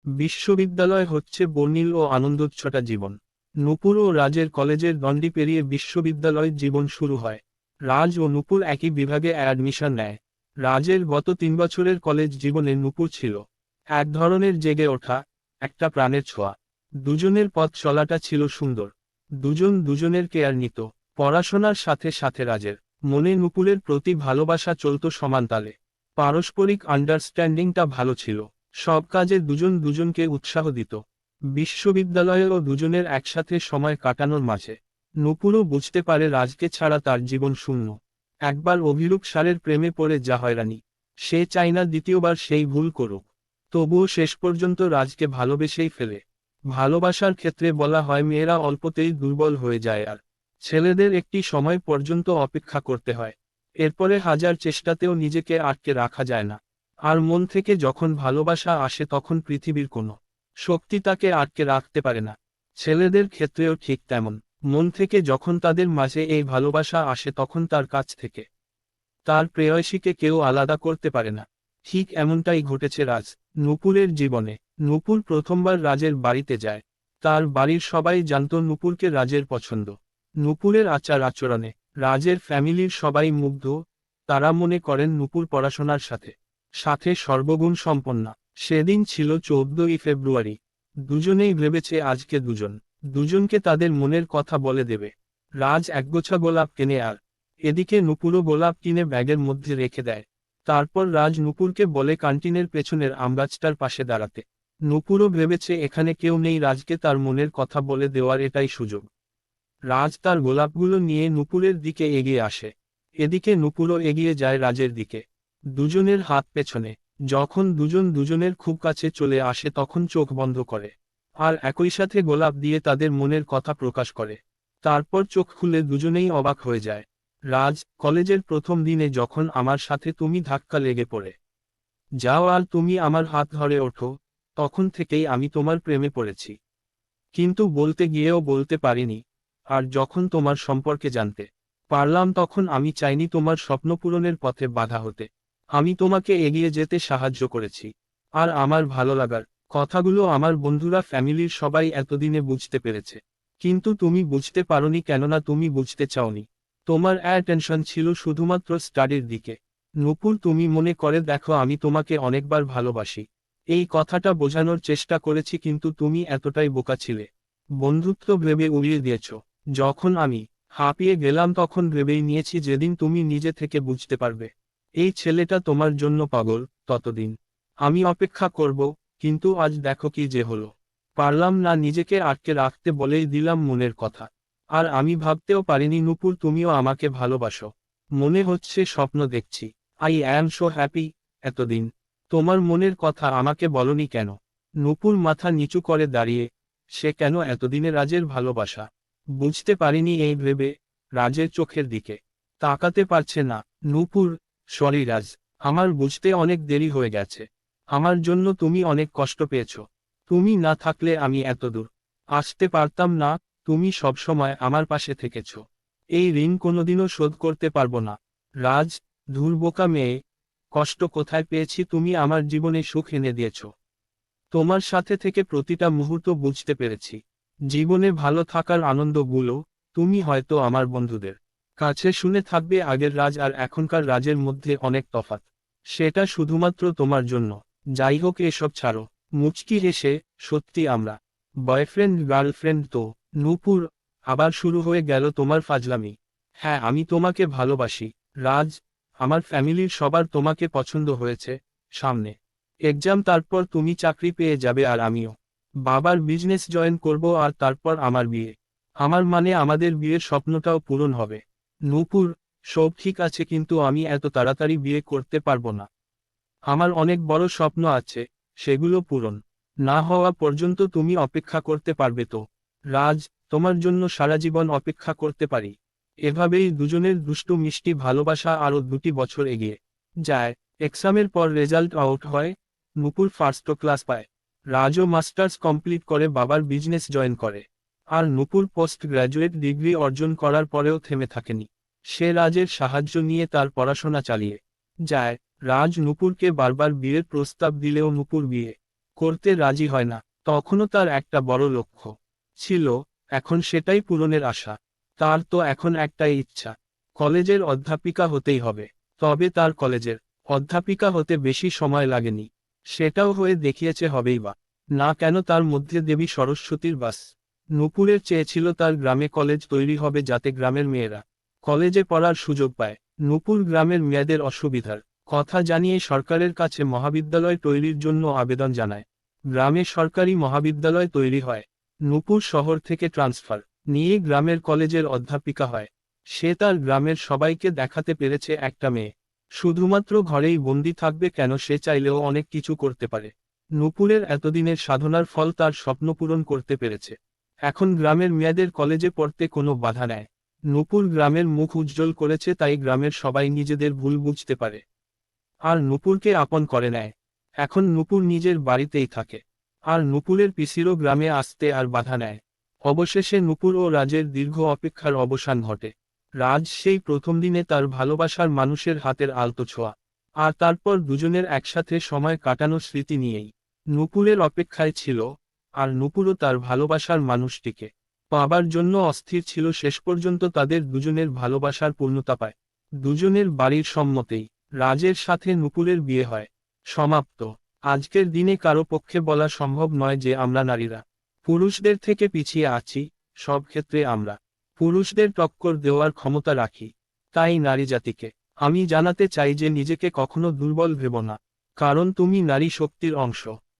বিশ্ববিদ্যালয় হচ্ছে বর্ণিল ও আনন্দোচ্ছটা জীবন। নূপুর ও রাজের কলেজের দণ্ডি পেরিয়ে বিশ্ববিদ্যালয় জীবন শুরু হয়। রাজ ও নূপুর একই বিভাগে অ্যাডমিশন নেয়। রাজের গত 3 বছরের কলেজ জীবনে নূপুর ছিল এক ধরনের জেগে ওঠা, একটা প্রাণের ছোঁয়া। দুজনের পথ চলাটা ছিল সুন্দর। দুজন দুজনের কেয়ার নিত। পড়াশোনার সাথে সাথে রাজের মনে নূপুরের প্রতি ভালোবাসা চলত সমানতালে। পারস্পরিক আন্ডারস্ট্যান্ডিংটা ভালো ছিল। সব কাজে দুজন দুজনকে উৎসাহ দিত। বিশ্ববিদ্যালয়েও দুজনের একসাথে সময় কাটানোর মাঝে নূপুরও বুঝতে পারে রাজকে ছাড়া তার জীবন শূন্য। একবার অভিরূপ সারের প্রেমে পড়ে যা হয়রানি, সে চায় না দ্বিতীয়বার সেই ভুল করুক। তবুও শেষ পর্যন্ত রাজকে ভালোবেসেই ফেলে। ভালোবাসার ক্ষেত্রে বলা হয় মেয়েরা অল্পতেই দুর্বল হয়ে যায়, আর ছেলেদের একটি সময় পর্যন্ত অপেক্ষা করতে হয়। এরপরে হাজার চেষ্টাতেও নিজেকে আটকে রাখা যায় না। আর মন থেকে যখন ভালোবাসা আসে তখন পৃথিবীর কোনো শক্তি তাকে আটকে রাখতে পারে না। ছেলেদের ক্ষেত্রেও ঠিক তেমন। মন থেকে যখন তাদের মাঝে এই ভালোবাসা আসে তখন তার কাছ থেকে তার প্রেয়সীকে কেউ আলাদা করতে পারে না। ঠিক এমনটাই ঘটেছে নূপুরের জীবনে। নূপুর প্রথমবার রাজের বাড়িতে যায়। তার বাড়ির সবাই জানত নূপুরকে রাজের পছন্দ। নূপুরের আচার আচরণে রাজের ফ্যামিলির সবাই মুগ্ধ। তারা মনে করেন নূপুর পড়াশোনার সাথে সাথে সর্বগুণ সম্পন্না। সেদিন ছিল 14ই ফেব্রুয়ারি। দুজনেই ভেবেছে আজকে দুজনকে তাদের মনের কথা বলে দেবে। রাজ একগোছা গোলাপ কেনে, আর এদিকে নূপুরও গোলাপ কিনে ব্যাগের মধ্যে রেখে দেয়। তারপর রাজ নূপুরকে বলে ক্যান্টিনের পেছনের আমগাছটার পাশে দাঁড়াতে। নূপুরও ভেবেছে এখানে কেউ নেই, রাজকে তার মনের কথা বলে দেওয়ার এটাই সুযোগ। রাজ তার গোলাপগুলো নিয়ে নূপুরের দিকে এগিয়ে আসে। এদিকে নূপুরও এগিয়ে যায় রাজের দিকে। দুজনের হাত পেছনে। যখন দুজন দুজনের খুব কাছে চলে আসে তখন চোখ বন্ধ করে, আর একই সাথে গোলাপ দিয়ে তাদের মনের কথা প্রকাশ করে। তারপর চোখ খুলে দুজনেই অবাক হয়ে যায়। রাজ, কলেজের প্রথম দিনে যখন আমার সাথে তুমি ধাক্কা লেগে পড়ে যাও আর তুমি আমার হাত ধরে ওঠো, তখন থেকেই আমি তোমার প্রেমে পড়েছি। কিন্তু বলতে গিয়েও বলতে পারিনি। আর যখন তোমার সম্পর্কে জানতে পারলাম তখন আমি চাইনি তোমার স্বপ্ন পূরণের পথে বাধা হতে। আমি তোমাকে এগিয়ে যেতে সাহায্য করেছি। আর আমার ভালো লাগার কথাগুলো আমার বন্ধুরা, ফ্যামিলির সবাই এতদিনে বুঝতে পেরেছে। কিন্তু তুমি বুঝতে পারোনি, কেননা তুমি বুঝতে চাওনি। তোমার অ্যাটেনশন ছিল শুধুমাত্র স্টাডির দিকে। নূপুর, তুমি মনে করে দেখো, আমি তোমাকে অনেকবার ভালোবাসি। এই কথাটা বোঝানোর চেষ্টা করেছি, কিন্তু তুমি এতটাই বোকা ছিলে। বন্ধুত্ব ভেবে উড়িয়ে দিয়েছ। যখন আমি হাঁপিয়ে গেলাম তখন ভেবেই নিয়েছি যেদিন তুমি নিজে থেকে বুঝতে পারবে এই ছেলেটা তোমার জন্য পাগল, ততদিন আমি অপেক্ষা করব। কিন্তু আজ দেখো কি যে হলো। পারলাম না নিজেকে আটকে রাখতে, বলেই দিলাম মনের কথা। আর আমি ভাবতেও পারিনি নূপুর তুমিও আমাকে ভালোবাসো। মনে হচ্ছে স্বপ্ন দেখছি। I am so happy. এতদিন তোমার মনের কথা আমাকে বলনি কেন? নূপুর মাথা নিচু করে দাঁড়িয়ে। সে কেন এতদিনে রাজের ভালোবাসা বুঝতে পারিনি এই ভেবে রাজের চোখের দিকে তাকাতে পারছে না। নূপুর, সরি রাজ, আমার বুঝতে অনেক দেরি হয়ে গেছে। আমার জন্য তুমি অনেক কষ্ট পেয়েছ। তুমি না থাকলে আমি এতদূর আসতে পারতাম না। তুমি সবসময় আমার পাশে থেকেছ। এই ঋণ কোনোদিনও শোধ করতে পারবো না। রাজ, ধুর বোকা মেয়ে, কষ্ট কোথায় পেয়েছি? তুমি আমার জীবনে সুখ এনে দিয়েছ। তোমার সাথে থেকে প্রতিটা মুহূর্ত বুঝতে পেরেছি। জীবনে ভালো থাকার আনন্দগুলো তুমি হয়তো আমার বন্ধুদের কাছে শুনে থাকবে। আগের রাজ আর এখনকার রাজের মধ্যে অনেক তফাৎ। সেটা শুধুমাত্র তোমার জন্য। যাই হোক, এসব ছাড়ো। মুচকি হেসে, সত্যি আমরা বয়ফ্রেন্ড গার্লফ্রেন্ড তো? নূপুর, আবার শুরু হয়ে গেল তোমার ফাজলামি। হ্যাঁ, আমি তোমাকে ভালোবাসি রাজ। আমার ফ্যামিলির সবার তোমাকে পছন্দ হয়েছে। সামনে এক্সাম, তারপর তুমি চাকরি পেয়ে যাবে আর আমিও বাবার বিজনেস জয়েন করব, আর তারপর আমার বিয়ে। আমার মানে আমাদের বিয়ের স্বপ্নটাও পূরণ হবে। নূপুর, সব ঠিক আছে, কিন্তু আমি এত তাড়াতাড়ি বিয়ে করতে পারবো না। আমার অনেক বড় স্বপ্ন আছে, সেগুলো পূরণ না হওয়া পর্যন্ত তুমি অপেক্ষা করতে পারবে তো? রাজ, তোমার জন্য সারা জীবন অপেক্ষা করতে পারি। এভাবেই দুজনের দুষ্টু মিষ্টি ভালোবাসা আরও 2টি বছর এগিয়ে যায়। এক্সামের পর রেজাল্ট আউট হয়। নূপুর ফার্স্ট ক্লাস পায়। রাজও মাস্টার্স কমপ্লিট করে বাবার বিজনেস জয়েন করে। আর নূপুর পোস্ট গ্র্যাজুয়েট ডিগ্রি অর্জন করার পরেও থেমে থাকেনি। সে রাজের সাহায্য নিয়ে তার পড়াশোনা চালিয়ে যায়। রাজ নূপুরকে বারবার বিয়ের প্রস্তাব দিলেও নূপুর বিয়ে করতে রাজি হয় না। তখনও তার একটা বড় লক্ষ্য ছিল, এখন সেটাই পূরণের আশা। তার তো এখন একটাই ইচ্ছা, কলেজের অধ্যাপিকা হতেই হবে। তবে তার কলেজের অধ্যাপিকা হতে বেশি সময় লাগেনি, সেটাও হয়ে দেখিয়েছে হবেই বা না কেন। তার মধ্যে দেবী সরস্বতীর বাস। নূপুরের চেয়েছিল তার গ্রামে কলেজ তৈরি হবে যাতে গ্রামের মেয়েরা কলেজে পড়ার সুযোগ পায়। নূপুর গ্রামের মেয়েদের অসুবিধার কথা জানিয়ে সরকারের কাছে মহাবিদ্যালয় তৈরির জন্য আবেদন জানায়। গ্রামে সরকারি মহাবিদ্যালয় তৈরি হয়। নূপুর শহর থেকে ট্রান্সফার নিয়ে গ্রামের কলেজের অধ্যাপিকা হয়। সে তার গ্রামের সবাইকে দেখাতে পেরেছে একটা মেয়ে শুধুমাত্র ঘরেই বন্দি থাকবে কেন, সে চাইলেও অনেক কিছু করতে পারে। নূপুরের এতদিনের সাধনার ফল তার স্বপ্ন পূরণ করতে পেরেছে। এখন গ্রামের মেয়েদের কলেজে পড়তে কোনো বাধা নেই। নূপুর গ্রামের মুখ উজ্জ্বল করেছে, তাই গ্রামের সবাই নিজেদের ভুল বুঝতে পারে আর নূপুরকে আপন করে নেয়। এখন নূপুর নিজের বাড়িতেই থাকে, আর নূপুরের পিসিরও গ্রামে আসতে আর বাধা নেয়। অবশেষে নূপুর ও রাজের দীর্ঘ অপেক্ষার অবসান ঘটে। রাজ সেই প্রথম দিনে তার ভালোবাসার মানুষের হাতের আলতো ছোঁয়া, আর তারপর দুজনের একসাথে সময় কাটানো স্মৃতি নিয়েই নূপুরের অপেক্ষায় ছিল। আর নূপুরও তার ভালোবাসার মানুষটিকে পাবার জন্য অস্থির ছিল। শেষ পর্যন্ত তাদের দুজনের ভালোবাসার পূর্ণতা পায় দুজনের বাড়ির সম্মতেই। রাজের সাথে নূপুরের বিয়ে হয়। সমাপ্ত। আজকের দিনে কারো পক্ষে বলা সম্ভব নয় যে আমরা নারীরা পুরুষদের থেকে পিছিয়ে আছি। সব ক্ষেত্রে আমরা পুরুষদের টক্কর দেওয়ার ক্ষমতা রাখি। তাই নারী জাতিকে আমি জানাতে চাই যে নিজেকে কখনো দুর্বল ভেবো না, কারণ তুমি নারী শক্তির অংশ।